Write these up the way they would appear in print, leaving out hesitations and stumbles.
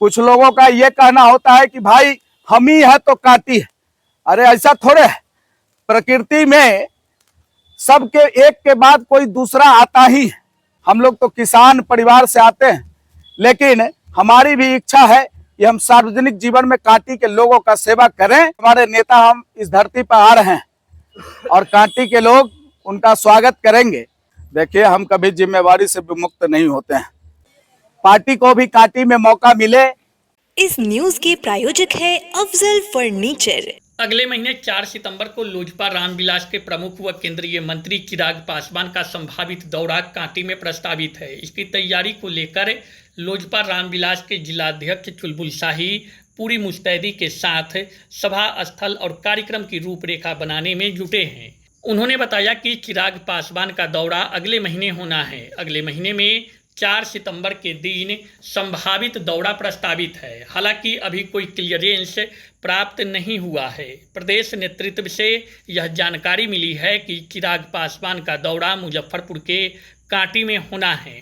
कुछ लोगों का ये कहना होता है कि भाई हम ही है तो काटी है। अरे ऐसा थोड़े है, प्रकृति में सबके एक के बाद कोई दूसरा आता ही है। हम लोग तो किसान परिवार से आते हैं, लेकिन हमारी भी इच्छा है कि हम सार्वजनिक जीवन में कांटी के लोगों का सेवा करें। हमारे नेता हम इस धरती पर आ रहे हैं और कांटी के लोग उनका स्वागत करेंगे। देखिए, हम कभी जिम्मेवारी से विमुक्त नहीं होते हैं। पार्टी को भी कांटी में मौका मिले। इस न्यूज के प्रायोजक है अफजल फर्नीचर। अगले महीने 4 सितंबर को लोजपा रामविलास के प्रमुख व केंद्रीय मंत्री चिराग पासवान का संभावित दौरा कांटी में प्रस्तावित है। इसकी तैयारी को लेकर लोजपा रामविलास के जिलाध्यक्ष चुलबुल शाही पूरी मुस्तैदी के साथ सभा स्थल और कार्यक्रम की रूपरेखा बनाने में जुटे हैं। उन्होंने बताया कि चिराग पासवान का दौरा अगले महीने होना है। अगले महीने में 4 सितंबर के दिन संभावित दौरा प्रस्तावित है। हालांकि अभी कोई क्लियरेंस प्राप्त नहीं हुआ है। प्रदेश नेतृत्व से यह जानकारी मिली है कि चिराग पासवान का दौरा मुजफ्फरपुर के कांटी में होना है।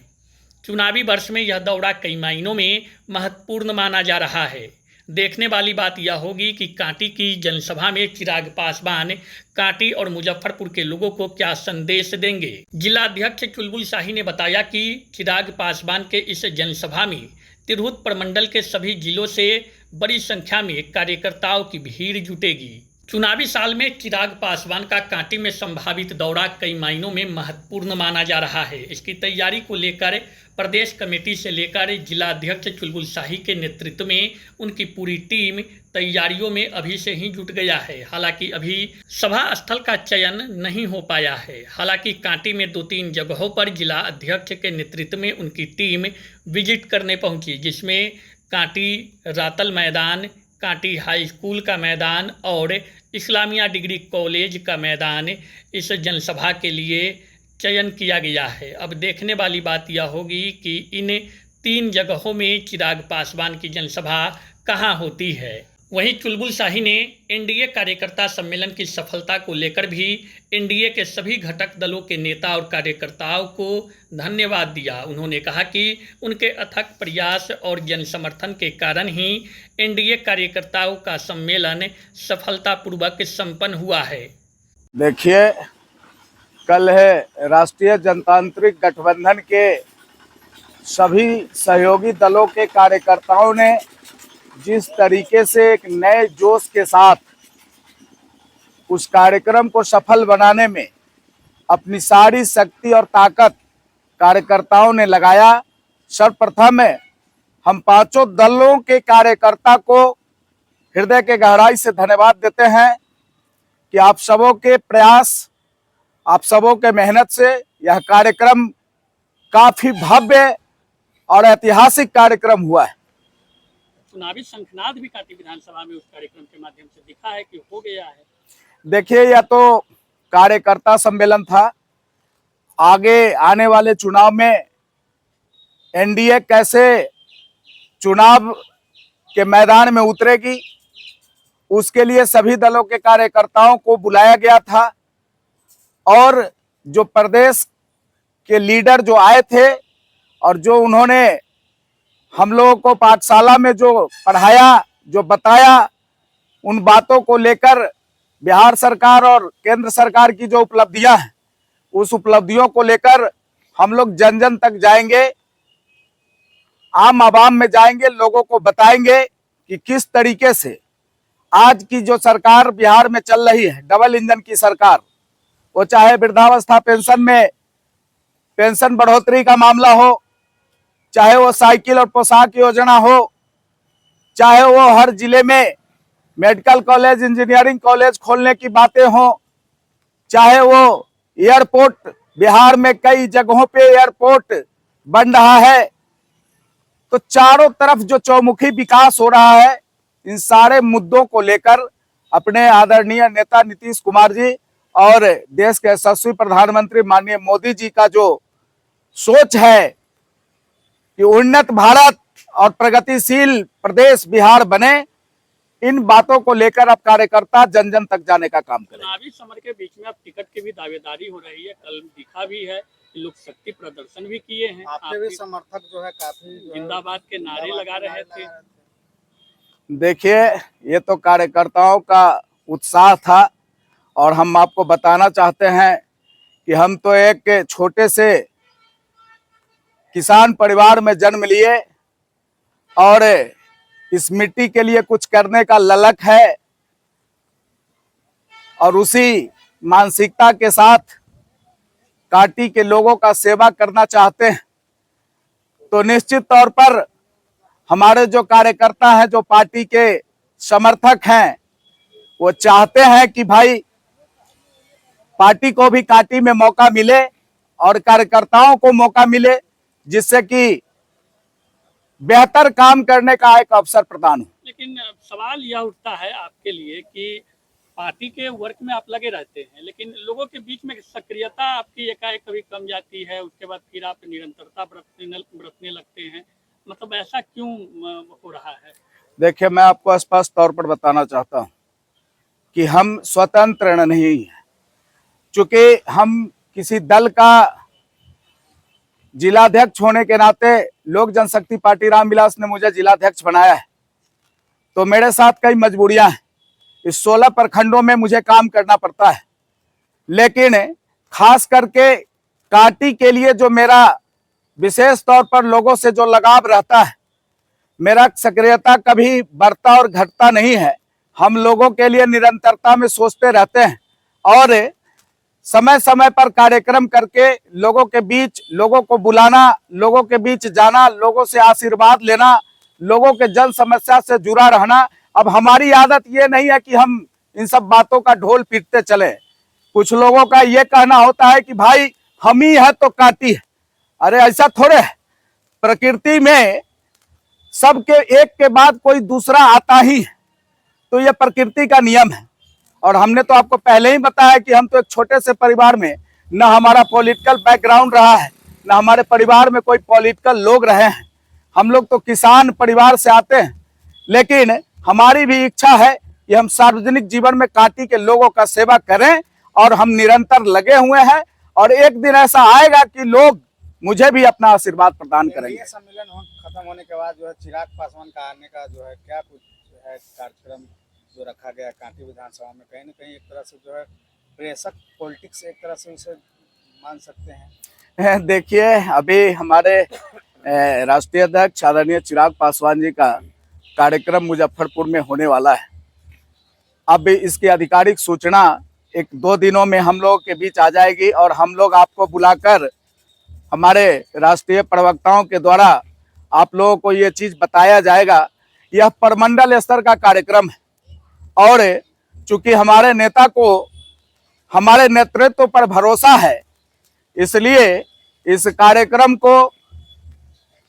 चुनावी वर्ष में यह दौरा कई मायनों में महत्वपूर्ण माना जा रहा है। देखने वाली बात यह होगी कि कांटी की जनसभा में चिराग पासवान कांटी और मुजफ्फरपुर के लोगों को क्या संदेश देंगे। जिलाध्यक्ष चुलबुल शाही ने बताया कि चिराग पासवान के इस जनसभा में तिरहुत प्रमंडल के सभी जिलों से बड़ी संख्या में कार्यकर्ताओं की भीड़ जुटेगी। चुनावी साल में चिराग पासवान का कांटी में संभावित दौरा कई मायनों में महत्वपूर्ण माना जा रहा है। इसकी तैयारी को लेकर प्रदेश कमेटी से लेकर जिलाध्यक्ष चुलबुल शाही के नेतृत्व में उनकी पूरी टीम तैयारियों में अभी से ही जुट गया है। हालांकि अभी सभा स्थल का चयन नहीं हो पाया है। हालांकि कांटी में 2-3 जगहों पर जिला अध्यक्ष के नेतृत्व में उनकी टीम विजिट करने पहुंची, जिसमें कांटी रातल मैदान, कांटी हाई स्कूल का मैदान और इस्लामिया डिग्री कॉलेज का मैदान इस जनसभा के लिए चयन किया गया है। अब देखने वाली बात यह होगी कि इन 3 जगहों में चिराग पासवान की जनसभा कहां होती है। वहीं चुलबुल शाही ने एनडीए कार्यकर्ता सम्मेलन की सफलता को लेकर भी एनडीए के सभी घटक दलों के नेता और कार्यकर्ताओं को धन्यवाद दिया। उन्होंने कहा कि उनके अथक प्रयास और जन समर्थन के कारण ही एनडीए कार्यकर्ताओं का सम्मेलन सफलतापूर्वक संपन्न हुआ है। देखिए, कल है राष्ट्रीय जनतांत्रिक गठबंधन के सभी सहयोगी दलों के कार्यकर्ताओं ने जिस तरीके से एक नए जोश के साथ उस कार्यक्रम को सफल बनाने में अपनी सारी शक्ति और ताकत कार्यकर्ताओं ने लगाया। सर्वप्रथम हम 5 दलों के कार्यकर्ता को हृदय के गहराई से धन्यवाद देते हैं कि आप सबों के प्रयास, आप सबों के मेहनत से यह कार्यक्रम काफी भव्य और ऐतिहासिक कार्यक्रम हुआ है। चुनावी शंखनाद भी कांटी विधानसभा में उस कार्यक्रम के माध्यम से दिखा है कि हो गया है। देखिए, यह तो कार्यकर्ता सम्मेलन था। आगे आने वाले चुनाव में एनडीए कैसे चुनाव के मैदान में उतरेगी, उसके लिए सभी दलों के कार्यकर्ताओं को बुलाया गया था और जो प्रदेश के लीडर जो आए थे और जो उन्होंने हम लोगों को पाठशाला में जो पढ़ाया, जो बताया, उन बातों को लेकर बिहार सरकार और केंद्र सरकार की जो उपलब्धियां हैं, उस उपलब्धियों को लेकर हम लोग जन जन तक जाएंगे, आम आवाम में जाएंगे, लोगों को बताएंगे कि किस तरीके से आज की जो सरकार बिहार में चल रही है, डबल इंजन की सरकार, वो चाहे वृद्धावस्था पेंशन में पेंशन बढ़ोतरी का मामला हो, चाहे वो साइकिल और पोशाक योजना हो, चाहे वो हर जिले में मेडिकल कॉलेज, इंजीनियरिंग कॉलेज खोलने की बातें हो, चाहे वो एयरपोर्ट, बिहार में कई जगहों पे एयरपोर्ट बन रहा है। तो चारों तरफ जो चौमुखी विकास हो रहा है, इन सारे मुद्दों को लेकर अपने आदरणीय नेता नीतीश कुमार जी और देश के यशस्वी प्रधानमंत्री माननीय मोदी जी का जो सोच है कि उन्नत भारत और प्रगतिशील प्रदेश बिहार बने, इन बातों को लेकर अब कार्यकर्ता जन जन तक जाने का काम करें। चुनावी समर के बीच में अब टिकट की भी दावेदारी हो रही है। कल दिखा भी है, लोग शक्ति प्रदर्शन भी किए हैं। आपके भी समर्थक जो है काफी जिंदाबाद के नारे लगा रहे थे। देखिए, ये तो कार्यकर्ताओं का उत्साह था और हम आपको बताना चाहते हैं कि हम तो एक छोटे से किसान परिवार में जन्म लिए और इस मिट्टी के लिए कुछ करने का ललक है और उसी मानसिकता के साथ काटी के लोगों का सेवा करना चाहते हैं। तो निश्चित तौर पर हमारे जो कार्यकर्ता हैं, जो पार्टी के समर्थक हैं, वो चाहते हैं कि भाई पार्टी को भी काटी में मौका मिले और कार्यकर्ताओं को मौका मिले, जिससे कि बेहतर काम करने का एक अवसर प्रदान हो। लेकिन सवाल यह उठता है आपके लिए कि पार्टी के वर्क में आप लगे रहते हैं, लेकिन लोगों के बीच में सक्रियता आपकी एकाएक कभी कम जाती है, उसके बाद फिर आप निरंतरता बरतने लगते हैं। मतलब ऐसा क्यों हो रहा है? देखिए, मैं आपको स्पष्ट तौर पर बताना चाहता हूं कि हम स्वतंत्र नहीं हैं। चूंकि हम किसी दल का जिलाध्यक्ष होने के नाते लोक जनशक्ति पार्टी रामविलास ने मुझे जिलाध्यक्ष बनाया है, तो मेरे साथ कई मजबूरियां हैं। इस 16 प्रखंडों में मुझे काम करना पड़ता है, लेकिन खास करके काटी के लिए जो मेरा विशेष तौर पर लोगों से जो लगाव रहता है, मेरा सक्रियता कभी बढ़ता और घटता नहीं है। हम लोगों के लिए निरंतरता में सोचते रहते हैं और समय समय पर कार्यक्रम करके लोगों के बीच, लोगों को बुलाना, लोगों के बीच जाना, लोगों से आशीर्वाद लेना, लोगों के जन समस्या से जुड़ा रहना। अब हमारी आदत ये नहीं है कि हम इन सब बातों का ढोल पीटते चले। कुछ लोगों का ये कहना होता है कि भाई हम ही है तो काटी है। अरे ऐसा थोड़े है, प्रकृति में सबके एक के बाद कोई दूसरा आता ही है, तो ये प्रकृति का नियम है। और हमने तो आपको पहले ही बताया कि हम तो एक छोटे से परिवार में, न हमारा पॉलिटिकल बैकग्राउंड रहा है, न हमारे परिवार में कोई पॉलिटिकल लोग रहे हैं। हम लोग तो किसान परिवार से आते हैं, लेकिन हमारी भी इच्छा है कि हम सार्वजनिक जीवन में काटी के लोगों का सेवा करें और हम निरंतर लगे हुए हैं। और एक दिन ऐसा आएगा कि लोग मुझे भी अपना आशीर्वाद प्रदान करेंगे। सम्मेलन खत्म होने के बाद जो है चिराग पासवान का आने का जो है क्या कुछ है कार्यक्रम जो रखा गया कांटी विधानसभा में, कहीं न कहीं एक तरह से जो है प्रेषक पॉलिटिक्स एक तरह से उसे मान सकते हैं। देखिए, अभी हमारे राष्ट्रीय अध्यक्ष आदरणीय चिराग पासवान जी का कार्यक्रम मुजफ्फरपुर में होने वाला है। अब इसकी आधिकारिक सूचना 1-2 दिनों में हम लोगों के बीच आ जाएगी और हम लोग आपको बुलाकर हमारे राष्ट्रीय प्रवक्ताओं के द्वारा आप लोगों को ये चीज बताया जाएगा। यह प्रमंडल स्तर का कार्यक्रम है और चूंकि हमारे नेता को हमारे नेतृत्व पर भरोसा है, इसलिए इस कार्यक्रम को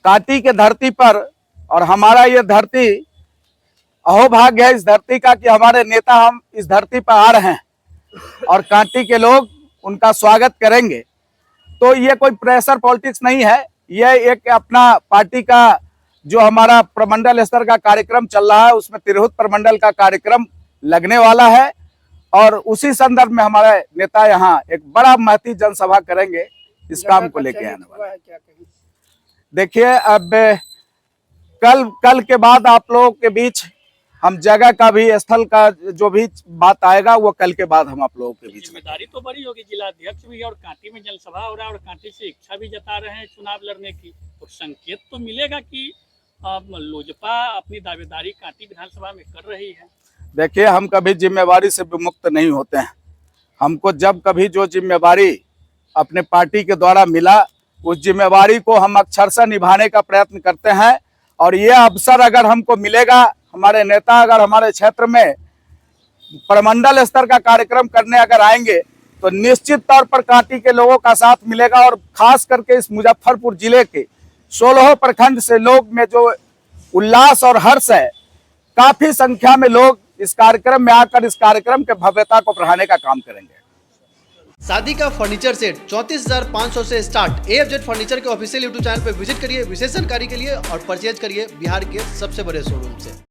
काटी के धरती पर, और हमारा ये धरती अहोभाग्य है इस धरती का कि हमारे नेता हम इस धरती पर आ रहे हैं और काटी के लोग उनका स्वागत करेंगे। तो ये कोई प्रेशर पॉलिटिक्स नहीं है, ये एक अपना पार्टी का जो हमारा प्रमंडल स्तर का कार्यक्रम चल रहा है, उसमें तिरहुत प्रमंडल का कार्यक्रम लगने वाला है और उसी संदर्भ में हमारे नेता यहाँ एक बड़ा महती जनसभा करेंगे इस काम को लेके आने वाला है। देखिए, अब कल के बाद आप लोगों के बीच हम जगह का भी, स्थल का जो भी बात आएगा वो कल के बाद हम आप लोगों के बीच में। जिम्मेदारी तो बड़ी होगी, जिलाध्यक्ष भी है और कांटी में जनसभा हो रहा है और कांटी से इच्छा भी जता रहे हैं चुनाव लड़ने की, तो संकेत तो मिलेगा कि लोजपा अपनी दावेदारी कांटी विधानसभा में कर रही है। देखिए, हम कभी जिम्मेवारी से विमुक्त नहीं होते हैं। हमको जब कभी जो जिम्मेवारी अपने पार्टी के द्वारा मिला, उस जिम्मेवारी को हम अक्षरशः निभाने का प्रयत्न करते हैं। और ये अवसर अगर हमको मिलेगा, हमारे नेता अगर हमारे क्षेत्र में प्रमंडल स्तर का कार्यक्रम करने अगर आएंगे, तो निश्चित तौर पर काटी के लोगों का साथ मिलेगा। और खास करके इस मुजफ्फरपुर जिले के 16 प्रखंड से लोग में जो उल्लास और हर्ष है, काफी संख्या में लोग इस कार्यक्रम में आकर इस कार्यक्रम के भव्यता को बढ़ाने का काम करेंगे। शादी का फर्नीचर सेट 34,500 से स्टार्ट। AFZ फर्नीचर के ऑफिशियल YouTube चैनल पर विजिट करिए विशेष जानकारी के लिए और परचेज करिए बिहार के सबसे बड़े शोरूम से।